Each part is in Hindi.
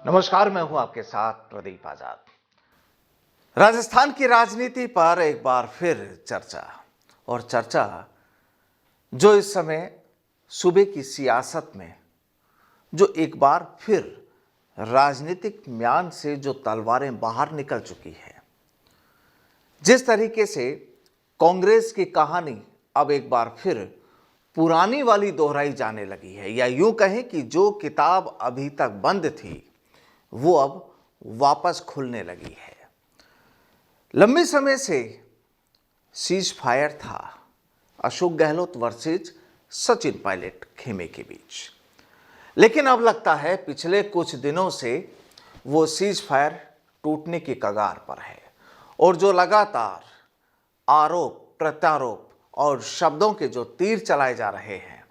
नमस्कार, मैं हूं आपके साथ प्रदीप आजाद। राजस्थान की राजनीति पर एक बार फिर चर्चा और चर्चा जो इस समय सूबे की सियासत में जो एक बार फिर राजनीतिक म्यान से जो तलवारें बाहर निकल चुकी है। जिस तरीके से कांग्रेस की कहानी अब एक बार फिर पुरानी वाली दोहराई जाने लगी है, या यूं कहें कि जो किताब अभी तक बंद थी वो अब वापस खुलने लगी है। लंबे समय से सीज फायर था अशोक गहलोत वर्सेज सचिन पायलट खेमे के बीच, लेकिन अब लगता है पिछले कुछ दिनों से वो सीज फायर टूटने की कगार पर है और जो लगातार आरोप प्रत्यारोप और शब्दों के जो तीर चलाए जा रहे हैं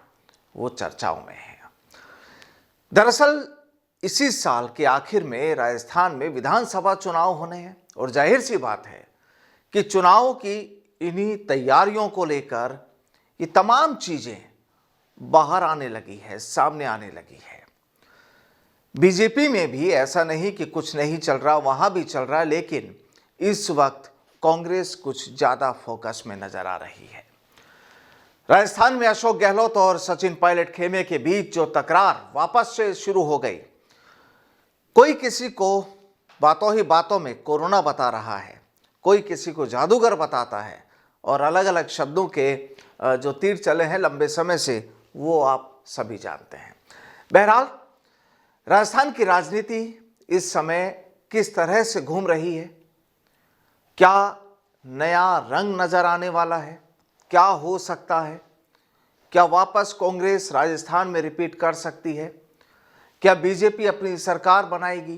वो चर्चाओं में है। दरअसल इसी साल के आखिर में राजस्थान में विधानसभा चुनाव होने हैं और जाहिर सी बात है कि चुनाव की इन्हीं तैयारियों को लेकर ये तमाम चीजें बाहर आने लगी है, सामने आने लगी है। बीजेपी में भी ऐसा नहीं कि कुछ नहीं चल रहा, वहां भी चल रहा है, लेकिन इस वक्त कांग्रेस कुछ ज्यादा फोकस में नजर आ रही है। राजस्थान में अशोक गहलोत और सचिन पायलट खेमे के बीच जो तकरार वापस से शुरू हो गई, कोई किसी को बातों ही बातों में कोरोना बता रहा है, कोई किसी को जादूगर बताता है और अलग अलग शब्दों के जो तीर चले हैं लंबे समय से वो आप सभी जानते हैं। बहरहाल राजस्थान की राजनीति इस समय किस तरह से घूम रही है, क्या नया रंग नजर आने वाला है, क्या हो सकता है, क्या वापस कांग्रेस राजस्थान में रिपीट कर सकती है, क्या बीजेपी अपनी सरकार बनाएगी,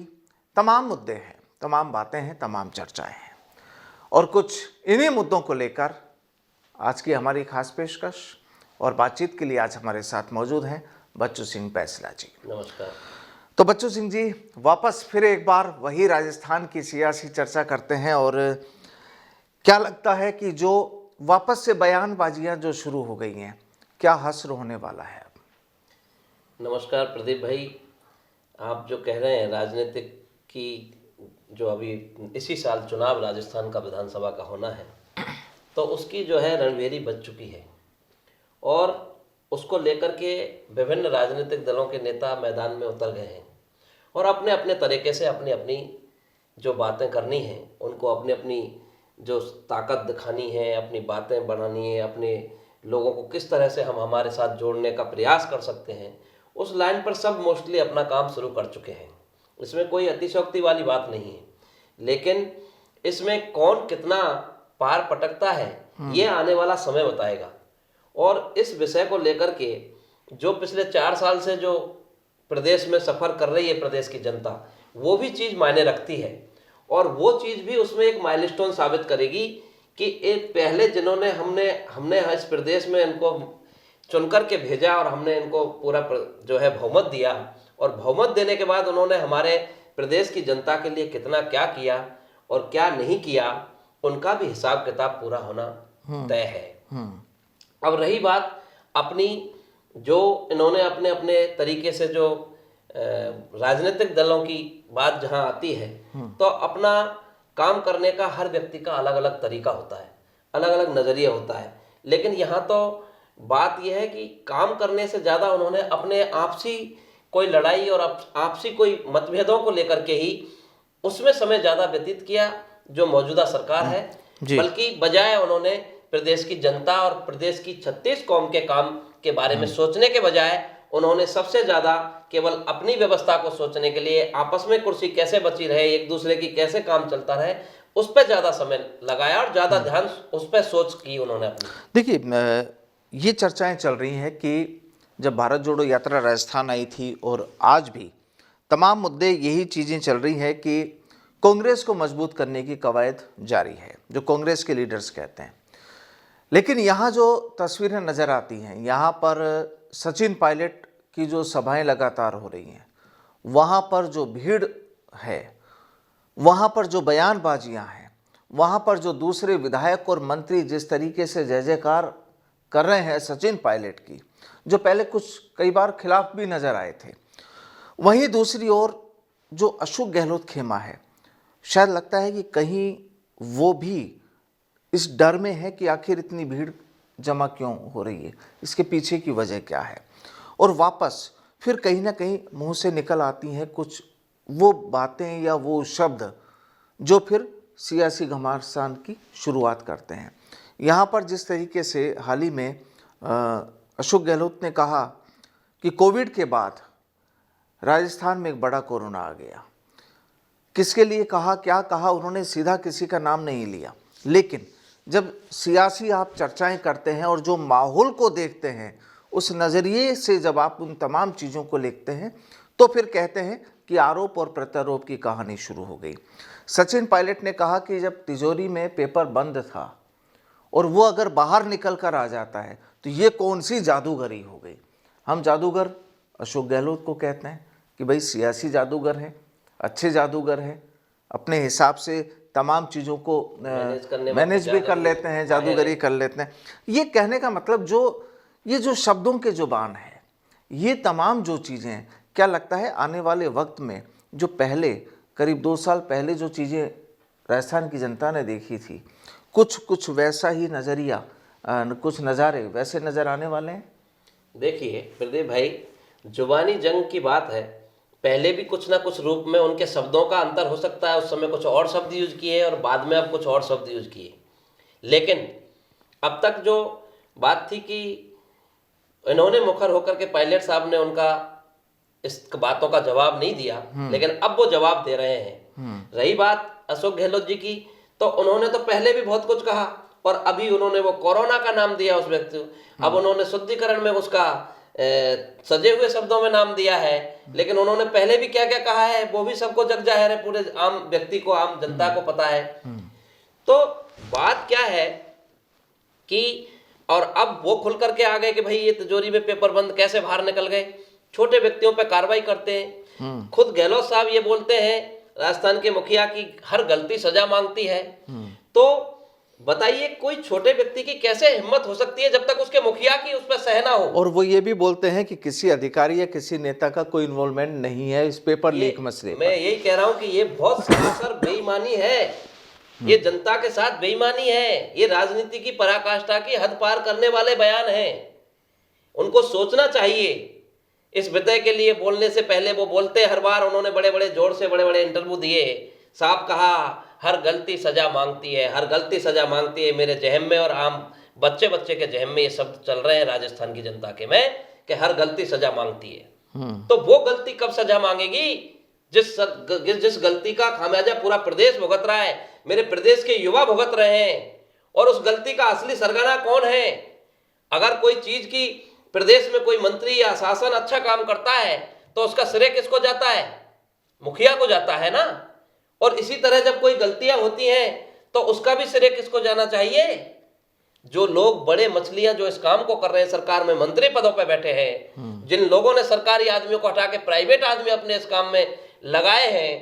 तमाम मुद्दे हैं, तमाम बातें हैं, तमाम चर्चाएं हैं। और कुछ इन्हीं मुद्दों को लेकर आज की हमारी खास पेशकश और बातचीत के लिए आज हमारे साथ मौजूद हैं बच्चू सिंह बैसला जी। नमस्कार। तो बच्चू सिंह जी, वापस फिर एक बार वही राजस्थान की सियासी चर्चा करते हैं और क्या लगता है कि जो वापस से बयानबाजियां जो शुरू हो गई हैं, क्या हश्र होने वाला है अब? नमस्कार प्रदीप भाई, आप जो कह रहे हैं राजनीतिक की जो अभी इसी साल चुनाव राजस्थान का विधानसभा का होना है, तो उसकी जो है रणभेरी बज चुकी है और उसको लेकर के विभिन्न राजनीतिक दलों के नेता मैदान में उतर गए हैं और अपने अपने तरीके से अपनी अपनी जो बातें करनी हैं, उनको अपनी अपनी जो ताकत दिखानी है, अपनी बातें बढ़ानी है, अपने लोगों को किस तरह से हम हमारे साथ जोड़ने का प्रयास कर सकते हैं, उस लाइन पर सब मोस्टली अपना काम शुरू कर चुके हैं। इसमें कोई अतिशयोक्ति वाली बात नहीं है, लेकिन इसमें कौन कितना पार पटकता है ये आने वाला समय बताएगा। और इस विषय को लेकर के जो पिछले 4 साल से जो प्रदेश में सफ़र कर रही है प्रदेश की जनता, वो भी चीज़ मायने रखती है और वो चीज़ भी उसमें एक माइलस्टोन साबित करेगी कि एक पहले जिन्होंने हमने इस प्रदेश में इनको चुनकर के भेजा और हमने इनको पूरा जो है बहुमत दिया और बहुमत देने के बाद उन्होंने हमारे प्रदेश की जनता के लिए कितना क्या किया और क्या नहीं किया, उनका भी हिसाब किताब पूरा होना तय है। अब रही बात अपनी, जो इन्होंने अपने अपने तरीके से जो राजनीतिक दलों की बात जहां आती है, तो अपना काम करने का हर व्यक्ति का अलग अलग तरीका होता है, अलग अलग नज़रिया होता है, लेकिन यहाँ तो बात यह है कि काम करने से ज़्यादा उन्होंने अपने आपसी कोई लड़ाई और आपसी कोई मतभेदों को लेकर के ही उसमें समय ज़्यादा व्यतीत किया जो मौजूदा सरकार है, बल्कि बजाय उन्होंने प्रदेश की जनता और प्रदेश की 36 कौम के काम के बारे में सोचने के बजाय उन्होंने सबसे ज़्यादा केवल अपनी व्यवस्था को सोचने के लिए आपस में कुर्सी कैसे बची रहे, एक दूसरे की कैसे काम चलता रहे, उस पर ज़्यादा समय लगाया और ज़्यादा ध्यान उस पर सोच की उन्होंने अपनी। देखिए, ये चर्चाएं चल रही हैं कि जब भारत जोड़ो यात्रा राजस्थान आई थी और आज भी तमाम मुद्दे यही चीज़ें चल रही हैं कि कांग्रेस को मजबूत करने की कवायद जारी है, जो कांग्रेस के लीडर्स कहते हैं। लेकिन यहाँ जो तस्वीरें नज़र आती हैं, यहाँ पर सचिन पायलट की जो सभाएं लगातार हो रही हैं, वहाँ पर जो भीड़ है, वहाँ पर जो बयानबाजियाँ हैं, वहाँ पर जो दूसरे विधायक और मंत्री जिस तरीके से जय जयकार कर रहे हैं सचिन पायलट की, जो पहले कुछ कई बार खिलाफ भी नजर आए थे, वहीं दूसरी ओर जो अशोक गहलोत खेमा है, शायद लगता है कि कहीं वो भी इस डर में है कि आखिर इतनी भीड़ जमा क्यों हो रही है, इसके पीछे की वजह क्या है, और वापस फिर कहीं ना कहीं मुंह से निकल आती हैं कुछ वो बातें या वो शब्द जो फिर सियासी घमासान की शुरुआत करते हैं। यहाँ पर जिस तरीके से हाल ही में अशोक गहलोत ने कहा कि कोविड के बाद राजस्थान में एक बड़ा कोरोना आ गया, किसके लिए कहा, क्या कहा, उन्होंने सीधा किसी का नाम नहीं लिया, लेकिन जब सियासी आप चर्चाएं करते हैं और जो माहौल को देखते हैं उस नज़रिए से जब आप उन तमाम चीज़ों को लिखते हैं तो फिर कहते हैं कि आरोप और प्रत्यारोप की कहानी शुरू हो गई। सचिन पायलट ने कहा कि जब तिजोरी में पेपर बंद था और वो अगर बाहर निकल कर आ जाता है तो ये कौन सी जादूगरी हो गई। हम जादूगर अशोक गहलोत को कहते हैं कि भाई सियासी जादूगर हैं, अच्छे जादूगर हैं, अपने हिसाब से तमाम चीज़ों को मैनेज भी कर लेते हैं, जादूगरी कर लेते हैं। ये कहने का मतलब ये जो शब्दों के जुबान है, ये तमाम जो चीज़ें हैं, क्या लगता है आने वाले वक्त में जो पहले करीब 2 साल पहले जो चीज़ें राजस्थान की जनता ने देखी थी, कुछ वैसा ही नज़रिया, कुछ नज़ारे वैसे नज़र आने वाले हैं। देखिए प्रदीप भाई, जुबानी जंग की बात है, पहले भी कुछ ना कुछ रूप में उनके शब्दों का अंतर हो सकता है, उस समय कुछ और शब्द यूज किए और बाद में अब कुछ और शब्द यूज किए, लेकिन अब तक जो बात थी कि इन्होंने मुखर होकर के पायलट साहब ने उनका इस बातों का जवाब नहीं दिया, लेकिन अब वो जवाब दे रहे हैं। रही बात अशोक गहलोत जी की, तो उन्होंने तो पहले भी बहुत कुछ कहा और अभी उन्होंने वो कोरोना का नाम दिया उस व्यक्ति को, अब उन्होंने शुद्धिकरण में उसका सजे हुए शब्दों में नाम दिया है, लेकिन उन्होंने पहले भी क्या क्या कहा है वो भी सबको जग जाहिर है, पूरे आम व्यक्ति को, आम जनता को पता है। तो बात क्या है कि और अब वो खुल करके आ गए कि भाई ये तिजोरी में पेपर बंद कैसे बाहर निकल गए, छोटे व्यक्तियों पे कार्रवाई करते हैं। खुद गहलोत साहब ये बोलते हैं राजस्थान के मुखिया की हर गलती सजा मांगती है। तो बताइए कोई छोटे व्यक्ति की कैसे हिम्मत हो सकती है जब तक उसके मुखिया की उस पर सहना हो। और वो ये भी बोलते हैं कि किसी अधिकारी या किसी नेता का कोई इन्वॉल्वमेंट नहीं है इस पेपर लीक मसले। मैं यही कह रहा हूं कि ये बहुत सरासर बेईमानी है, ये जनता के साथ बेईमानी है, ये राजनीति की पराकाष्ठा की हद पार करने वाले बयान हैं। उनको सोचना चाहिए। इस विषय के लिए बोलने से पहले वो बोलते हर बार, उन्होंने बड़े बड़े जोर से बड़े बड़े इंटरव्यू दिए, साफ कहा हर गलती सजा मांगती है, हर गलती सजा मांगती है। मेरे जहम में और आम बच्चे के जहम में ये शब्द चल रहे हैं राजस्थान की जनता के में कि हर गलती सजा मांगती है। तो वो गलती कब सजा मांगेगी जिस गलती का खामियाजा पूरा प्रदेश भुगत रहा है, मेरे प्रदेश के युवा भुगत रहे हैं, और उस गलती का असली सरगना कौन है। अगर कोई चीज की प्रदेश में कोई मंत्री या शासन अच्छा काम करता है तो उसका श्रेय किसको जाता है, मुखिया को जाता है ना। और इसी तरह जब कोई गलतियां होती हैं तो उसका भी श्रेय किसको जाना चाहिए, जो लोग बड़े मछलियां जो इस काम को कर रहे हैं, सरकार में मंत्री पदों पर बैठे हैं, जिन लोगों ने सरकारी आदमियों को हटा के प्राइवेट आदमी अपने इस काम में लगाए हैं,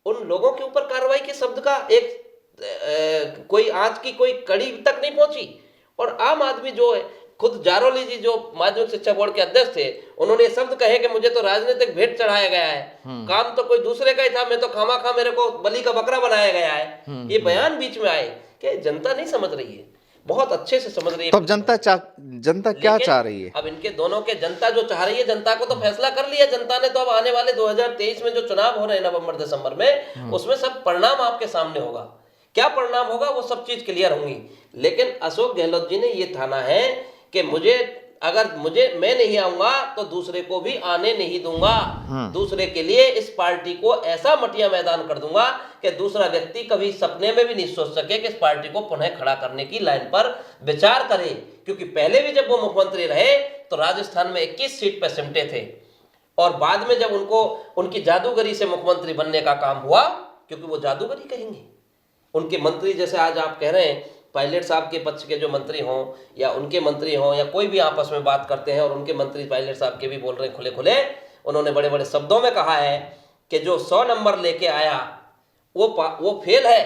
उन लोगों के ऊपर कार्रवाई के शब्द का एक कोई आज की कोई कड़ी तक नहीं पहुंची। और आम आदमी जो है, खुद जारोली जी जो माध्यमिक शिक्षा बोर्ड के अध्यक्ष थे, उन्होंने ये शब्द कहे कि मुझे तो राजनीतिक भेंट चढ़ाया गया है, काम तो कोई दूसरे का ही था, मैं तो खामा मेरे को बलि का बकरा बनाया गया है। ये बयान बीच में आए कि जनता नहीं समझ रही है, बहुत अच्छे से समझ रही है। तब जनता क्या चाह रही है? अब इनके दोनों के जनता जो चाह रही है, जनता को तो फैसला कर लिया जनता ने। तो अब आने वाले 2023 में जो चुनाव हो रहे हैं नवंबर दिसंबर में, उसमें सब परिणाम आपके सामने होगा। क्या परिणाम होगा वो सब चीज क्लियर होंगी। लेकिन अशोक गहलोत जी ने ये ठाना है कि मैं नहीं आऊंगा तो दूसरे को भी आने नहीं दूंगा, दूसरे के लिए इस पार्टी को ऐसा मटिया मैदान कर दूंगा कि दूसरा व्यक्ति कभी सपने में भी नहीं सोच सके कि इस पार्टी को पुनः खड़ा करने की लाइन पर विचार करे। क्योंकि पहले भी जब वो मुख्यमंत्री रहे तो राजस्थान में 21 सीट पर सिमटे थे, और बाद में जब उनकी जादूगरी से मुख्यमंत्री बनने का काम हुआ, क्योंकि वो जादूगरी कहेंगे उनके मंत्री, जैसे आज आप कह रहे हैं पायलट साहब के पक्ष के जो मंत्री हों या उनके मंत्री हों या कोई भी आपस में बात करते हैं, और उनके मंत्री पायलट साहब के भी बोल रहे हैं खुले खुले, उन्होंने बड़े बड़े शब्दों में कहा है कि जो 100 नंबर लेके आया वो फेल है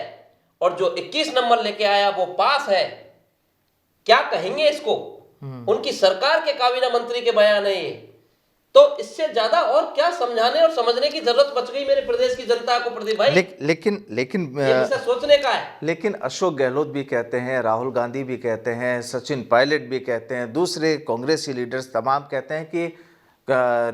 और जो 21 नंबर लेके आया वो पास है। क्या कहेंगे इसको? उनकी सरकार के काबीना मंत्री के बयान है ये। तो इससे ज्यादा और क्या समझाने और समझने की जरूरत बच गई मेरे प्रदेश की जनता को प्रदीप भाई? लेकिन ये विषय सोचने का है। लेकिन अशोक गहलोत भी कहते हैं, राहुल गांधी भी कहते हैं, सचिन पायलट भी कहते हैं, दूसरे कांग्रेसी लीडर्स तमाम कहते हैं कि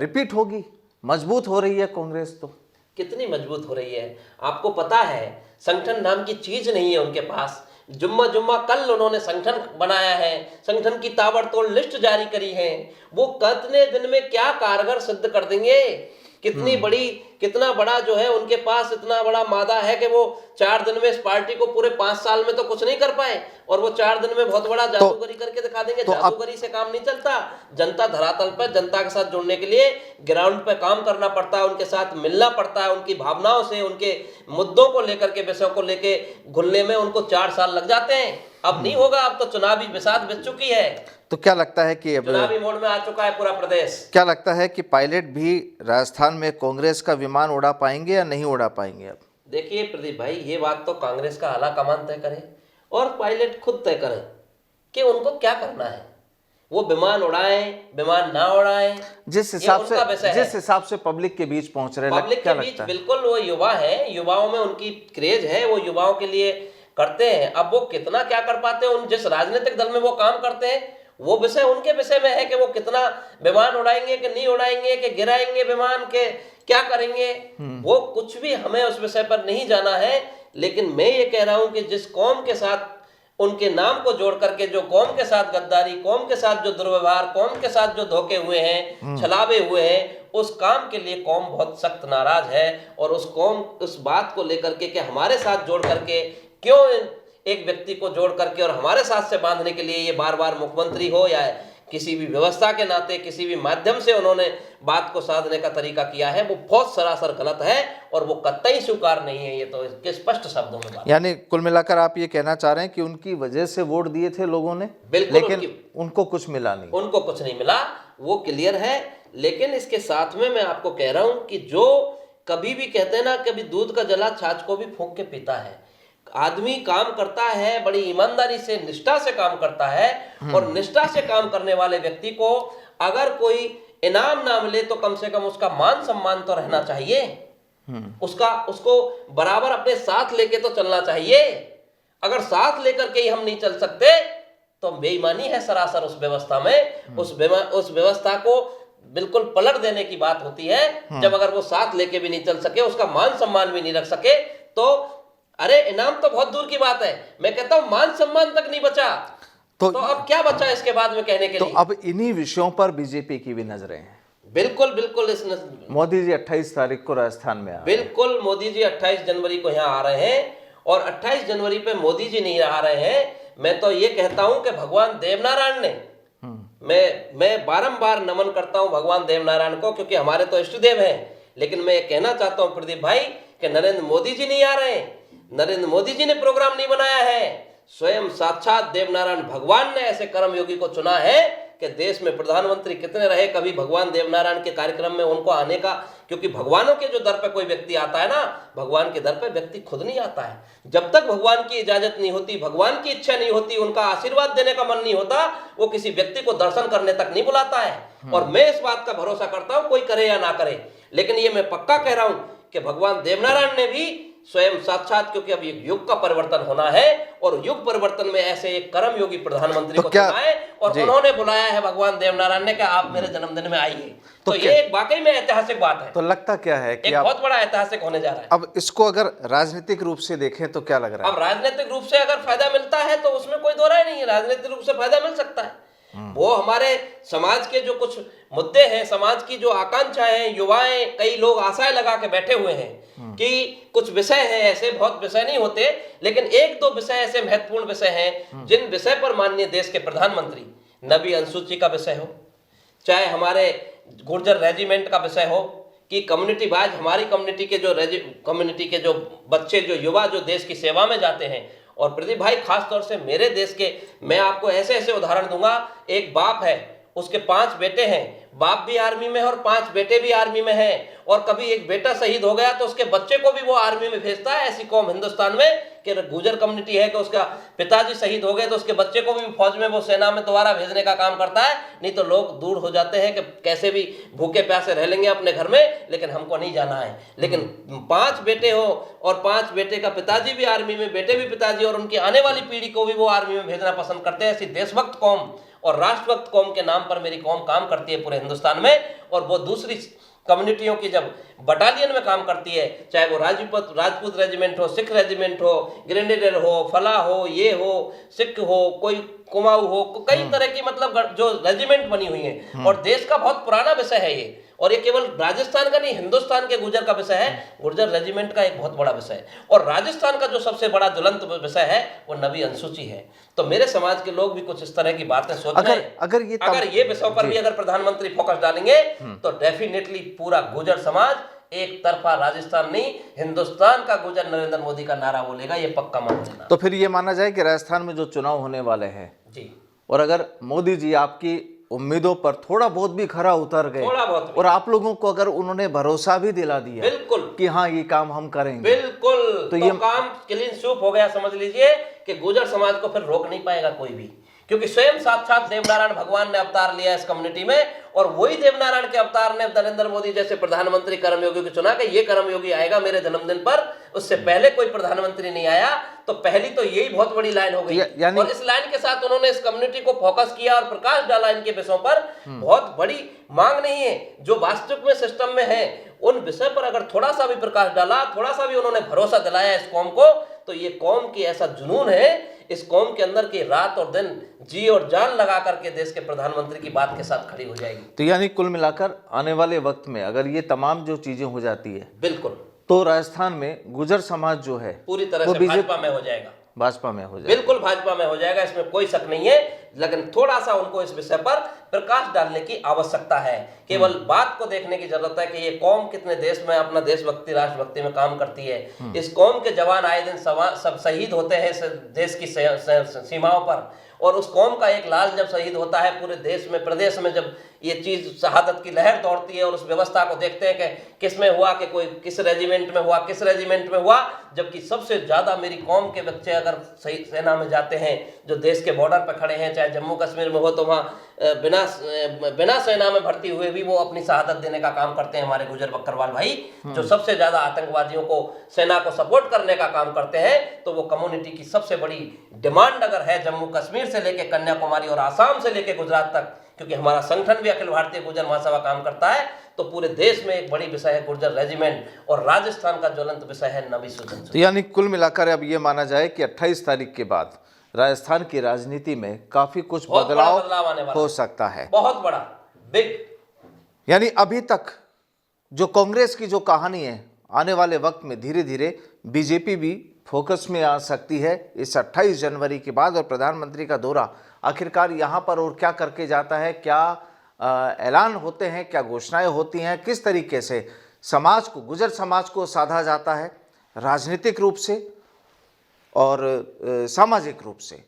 रिपीट होगी, मजबूत हो रही है कांग्रेस। तो कितनी मजबूत हो रही है आपको पता है? संगठन नाम की चीज नहीं है उनके पास। जुम्मा जुम्मा कल उन्होंने संगठन बनाया है, संगठन की ताबड़तोड़ लिस्ट जारी करी है। वो कितने दिन में क्या कारगर सिद्ध कर देंगे? कितनी बड़ी, कितना बड़ा जो है उनके पास इतना बड़ा मादा है कि वो 4 दिन में इस पार्टी को पूरे 5 साल में तो कुछ नहीं कर पाए, और वो 4 दिन में बहुत बड़ा जादूगरी करके दिखा देंगे। जादूगरी से काम नहीं चलता। जनता धरातल पर जनता के साथ जुड़ने के लिए ग्राउंड पे काम करना पड़ता है, उनके साथ मिलना पड़ता है, उनकी भावनाओं से, उनके मुद्दों को लेकर के, विषयों को लेके घुलने में उनको 4 साल लग जाते हैं। अब नहीं होगा, अब तो चुनावी बिसात बिछ चुकी है। तो क्या लगता है कि अब चुनावी मोड में आ चुका है पूरा प्रदेश। क्या लगता है कि पायलट भी राजस्थान में कांग्रेस का विमान उड़ा पाएंगे या नहीं उड़ा पाएंगे? अब देखिए प्रदीप भाई, ये बात तो कांग्रेस का आला कमान तय करे और पायलट खुद तय करें कि उनको क्या करना है। वो विमान उड़ाएं, विमान ना उड़ाएं, जिस हिसाब से पब्लिक के बीच पहुंच रहे हैं, पब्लिक के बीच बिल्कुल वो युवा है, युवाओं में उनकी क्रेज है, वो युवाओं के लिए करते हैं। अब वो कितना क्या कर पाते हैं, उन जिस राजनीतिक दल में वो काम करते हैं, वो विषय उनके विषय में है कि वो कितना विमान उड़ाएंगे कि नहीं उड़ाएंगे, कि गिराएंगे विमान के, क्या करेंगे। वो कुछ भी हमें उस विषय पर नहीं जाना है। लेकिन मैं ये कह रहा हूं कि जिस कौम के साथ उनके नाम को जोड़ करके, जो कौम के साथ गद्दारी, कौम के साथ जो दुर्व्यवहार, कौम के साथ जो धोखे हुए हैं, छलावे हुए हैं, उस काम के लिए कौम बहुत सख्त नाराज है। और उस कौम उस बात को लेकर के कि हमारे साथ जोड़ करके क्यों एक व्यक्ति को जोड़ करके और हमारे साथ से बांधने के लिए ये बार बार मुख्यमंत्री हो या किसी भी व्यवस्था के नाते किसी भी माध्यम से उन्होंने बात को साधने का तरीका किया है, वो बहुत सरासर गलत है और वो कतई स्वीकार नहीं है। ये तो इसके स्पष्ट शब्दों में बात। यानी कुल मिलाकर आप ये कहना चाह रहे हैं कि उनकी वजह से वोट दिए थे लोगों ने, लेकिन उनको कुछ मिला नहीं, उनको कुछ नहीं मिला, वो क्लियर है। लेकिन इसके साथ में मैं आपको कह रहा हूं कि जो कभी भी कहते हैं ना, कभी दूध का जला छाछ को भी फूंक के पीता है। आदमी काम करता है, बड़ी ईमानदारी से, निष्ठा से काम करता है, और निष्ठा से काम करने वाले व्यक्ति को अगर कोई इनाम ना मिले तो कम से कम उसका मान सम्मान तो रहना चाहिए, उसको बराबर अपने साथ लेके तो चलना चाहिए। अगर साथ लेकर के ही हम नहीं चल सकते तो बेईमानी है सरासर उस व्यवस्था में। उस व्यवस्था को बिल्कुल पलट देने की बात होती है जब अगर वो साथ लेके भी नहीं चल सके, उसका मान सम्मान भी नहीं रख सके। तो अरे इनाम तो बहुत दूर की बात है, मैं कहता हूं मान सम्मान तक नहीं बचा, तो अब क्या बचा इसके बाद में कहने के लिए? अब इन्हीं विषयों पर बीजेपी की भी नजरें हैं। बिल्कुल बिल्कुल। मोदी जी 28 तारीख को राजस्थान में आ, बिल्कुल मोदी जी 28 जनवरी को यहाँ आ रहे हैं, और 28 जनवरी पे मोदी जी नहीं आ रहे हैं। मैं तो ये कहता हूं कि भगवान देवनारायण ने, मैं बारंबार नमन करता हूं भगवान देवनारायण को, क्योंकि हमारे तो इष्टदेव हैं। लेकिन मैं ये कहना चाहता हूं प्रदीप भाई कि नरेंद्र मोदी जी नहीं आ रहे हैं, नरेंद्र मोदी जी ने प्रोग्राम नहीं बनाया है, स्वयं साक्षात देवनारायण भगवान ने ऐसे कर्मयोगी को चुना है कि देश में प्रधानमंत्री कितने रहे, कभी भगवान देवनारायण के कार्यक्रम में उनको आने का, क्योंकि भगवानों के जो दर पे कोई व्यक्ति आता है ना, भगवान के दर पे व्यक्ति खुद नहीं आता है। जब तक भगवान की इजाजत नहीं होती, भगवान की इच्छा नहीं होती, उनका आशीर्वाद देने का मन नहीं होता, वो किसी व्यक्ति को दर्शन करने तक नहीं बुलाता है। और मैं इस बात का भरोसा करता हूं, कोई करे या ना करे, लेकिन ये मैं पक्का कह रहा हूं कि भगवान देवनारायण ने भी स्वयं साक्षात, क्योंकि अब एक युग का परिवर्तन होना है, और युग परिवर्तन में ऐसे एक कर्मयोगी प्रधानमंत्री को चुना है, और उन्होंने बुलाया है भगवान देवनारायण ने कि आप मेरे जन्मदिन में आइए। तो ये एक वाकई में ऐतिहासिक बात है। तो लगता क्या है कि एक बहुत बड़ा ऐतिहासिक होने जा रहा है। अब इसको अगर राजनीतिक रूप से देखें तो क्या लग रहा है? अब राजनीतिक रूप से अगर फायदा मिलता है तो उसमें कोई दो राय नहीं है, राजनीतिक रूप से फायदा मिल सकता है। वो हमारे समाज के जो कुछ मुद्दे हैं, समाज की जो आकांक्षाएं हैं, युवाएं, कई लोग आशाएं लगा के बैठे हुए हैं कि कुछ विषय हैं, ऐसे बहुत विषय नहीं होते, लेकिन एक दो विषय ऐसे महत्वपूर्ण विषय हैं जिन विषय पर माननीय देश के प्रधानमंत्री, नबी अनुसूची का विषय हो, चाहे हमारे गुर्जर रेजिमेंट का विषय हो, कि कम्युनिटी वाइज हमारी कम्युनिटी के जो बच्चे, जो युवा, जो देश की सेवा में जाते हैं। और प्रदीप भाई खास तौर से मेरे देश के, मैं आपको ऐसे ऐसे उदाहरण दूंगा। एक बाप है, उसके 5 बेटे हैं, बाप भी आर्मी में है और 5 बेटे भी आर्मी में हैं, और कभी एक बेटा शहीद हो गया तो उसके बच्चे को भी वो आर्मी में भेजता है। ऐसी कौम हिंदुस्तान में कि गुर्जर कम्युनिटी है कि उसका पिताजी शहीद हो गए तो उसके बच्चे को भी फौज में, वो सेना में दोबारा भेजने का काम करता है। नहीं तो लोग दूर हो जाते हैं कि कैसे भी भूखे प्यासे रह लेंगे अपने घर में, लेकिन हमको नहीं जाना है। लेकिन 5 बेटे हो और 5 बेटे का पिताजी भी आर्मी में, बेटे भी पिताजी, और उनकी आने वाली पीढ़ी को भी वो आर्मी में भेजना पसंद करते हैं। ऐसी देशभक्त कौम और राष्ट्रभक्त कौम के नाम पर मेरी कौम काम करती है पूरे हिंदुस्तान में। और वो दूसरी कम्युनिटियों की जब बटालियन में काम करती है, चाहे वो राजपूत रेजिमेंट हो, सिख रेजिमेंट हो, ग्रेनेडियर हो, फलाह हो, ये हो, सिख हो, कोई कुमाऊं हो, कई तरह की मतलब जो रेजिमेंट बनी हुई है। और देश का बहुत पुराना विषय है ये, और ये केवल राजस्थान का नहीं, हिंदुस्तान के गुर्जर का विषय है। गुर्जर रेजिमेंट का एक बहुत बड़ा विषय है। और राजस्थान का जो सबसे बड़ा ज्वलंत विषय है वो नबी अनुसूची है। तो मेरे समाज के लोग भी कुछ इस तरह की बातें सोच रहे हैं। अगर ये विषयों पर भी अगर प्रधानमंत्री फोकस डालेंगे तो डेफिनेटली पूरा गुर्जर समाज एक तरफा राजस्थान नहीं, हिंदुस्तान का गुर्जर नरेंद्र मोदी का नारा बोलेगा, ये पक्का मान लेना। तो फिर ये माना जाए कि राजस्थान में जो चुनाव होने वाले हैं जी, और अगर मोदी जी आपकी उम्मीदों पर थोड़ा बहुत भी खरा उतर गए, थोड़ा बहुत और आप लोगों को अगर उन्होंने भरोसा भी दिला दिया बिल्कुल कि हाँ ये काम हम करेंगे, बिल्कुल, तो ये काम क्लीन स्वीप हो गया। समझ लीजिए कि गुर्जर समाज को फिर रोक नहीं पाएगा कोई भी, क्योंकि स्वयं साक्षात देवनारायण भगवान ने अवतार लिया इस कम्युनिटी में। और वही देवनारायण के अवतार ने नरेंद्र मोदी जैसे प्रधानमंत्री कर्मयोगी को चुना कि ये कर्मयोगी आएगा मेरे जन्मदिन पर। उससे पहले कोई प्रधानमंत्री नहीं आया, तो पहली तो यही बहुत बड़ी लाइन हो गई। और इस लाइन के साथ उन्होंने इस कम्युनिटी को फोकस किया और प्रकाश डाला इनके विषयों पर। बहुत बड़ी मांग नहीं है, जो वास्तविक में सिस्टम में है उन विषय पर अगर थोड़ा सा भी प्रकाश डाला, थोड़ा सा भी उन्होंने भरोसा दिलाया इस कौम को, तो ये कौम की ऐसा जुनून है इस कौम के अंदर की रात और दिन जी और जान लगा करके देश के प्रधानमंत्री की बात के साथ खड़ी हो जाएगी। तो यानी कुल मिलाकर आने वाले वक्त में अगर ये तमाम जो चीजें हो जाती है, बिल्कुल, तो राजस्थान में गुर्जर समाज जो है पूरी तरह से भाजपा में हो जाएगा। भाजपा में हो जाएगा, बिल्कुल भाजपा में हो जाएगा, इसमें कोई शक नहीं है। लेकिन थोड़ा सा उनको इस विषय पर प्रकाश डालने की आवश्यकता है। केवल बात को देखने की जरूरत है कि ये कौम कितने देश में अपना देशभक्ति राष्ट्रभक्ति में काम करती है। इस कौम के जवान आए दिन सब शहीद होते हैं देश की सीमाओं पर, और उस कौम का एक लाल जब शहीद होता है पूरे देश में, प्रदेश में जब ये चीज शहादत की लहर दौड़ती है और उस व्यवस्था को देखते हैं कि किस में हुआ, कि कोई किस रेजिमेंट में हुआ, किस रेजिमेंट में हुआ, जबकि सबसे ज्यादा मेरी कौम के बच्चे अगर सही सेना में जाते हैं, जो देश के बॉर्डर पर खड़े हैं, चाहे जम्मू कश्मीर में हो, तो वहाँ बिना सेना में भर्ती हुए भी वो अपनी शहादत देने का काम करते हैं। हमारे गुर्जर बकरवाल भाई जो सबसे ज्यादा आतंकवादियों को, सेना को सपोर्ट करने का काम करते हैं, तो वो कम्युनिटी की सबसे बड़ी डिमांड अगर है जम्मू कश्मीर से लेकर कन्याकुमारी और आसाम से लेकर गुजरात तक, क्योंकि हमारा संगठन भी अखिल भारतीय गुर्जर महासभा काम करता है, तो पूरे देश में एक बड़ी विषय है गुर्जर रेजिमेंट, और राजस्थान का ज्वलंत विषय है नबी सूजन। तो यानी कुल मिलाकर अब ये माना जाए कि 28 तारीख के बाद राजस्थान की राजनीति में काफी कुछ बदलाव आने वाला हो सकता है, बहुत बड़ा, बिग। यानी अभी तक जो कांग्रेस की जो कहानी है, आने वाले वक्त में धीरे धीरे बीजेपी भी फोकस में आ सकती है इस 28 जनवरी के बाद। और प्रधानमंत्री का दौरा आखिरकार यहाँ पर और क्या करके जाता है, क्या ऐलान होते हैं, क्या घोषणाएं होती हैं, किस तरीके से समाज को, गुर्जर समाज को साधा जाता है राजनीतिक रूप से और सामाजिक रूप से,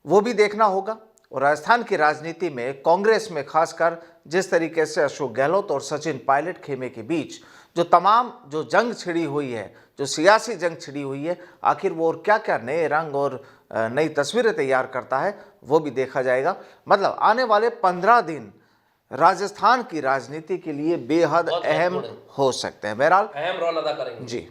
वो भी देखना होगा। और राजस्थान की राजनीति में कांग्रेस में खासकर जिस तरीके से अशोक गहलोत और सचिन पायलट खेमे के बीच जो तमाम जो जंग छिड़ी हुई है, जो सियासी जंग छिड़ी हुई है, आखिर वो और क्या क्या नए रंग और नई तस्वीरें तैयार करता है, वो भी देखा जाएगा। मतलब आने वाले 15 दिन राजस्थान की राजनीति के लिए बेहद अहम हो सकते हैं। बहरहाल अहम रोल अदा करेंगे जी।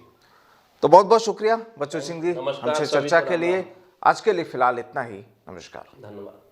तो बहुत बहुत शुक्रिया बच्चू सिंह जी नमस्कार हमसे सभी चर्चा को के लिए। आज के लिए फिलहाल इतना ही, नमस्कार, धन्यवाद।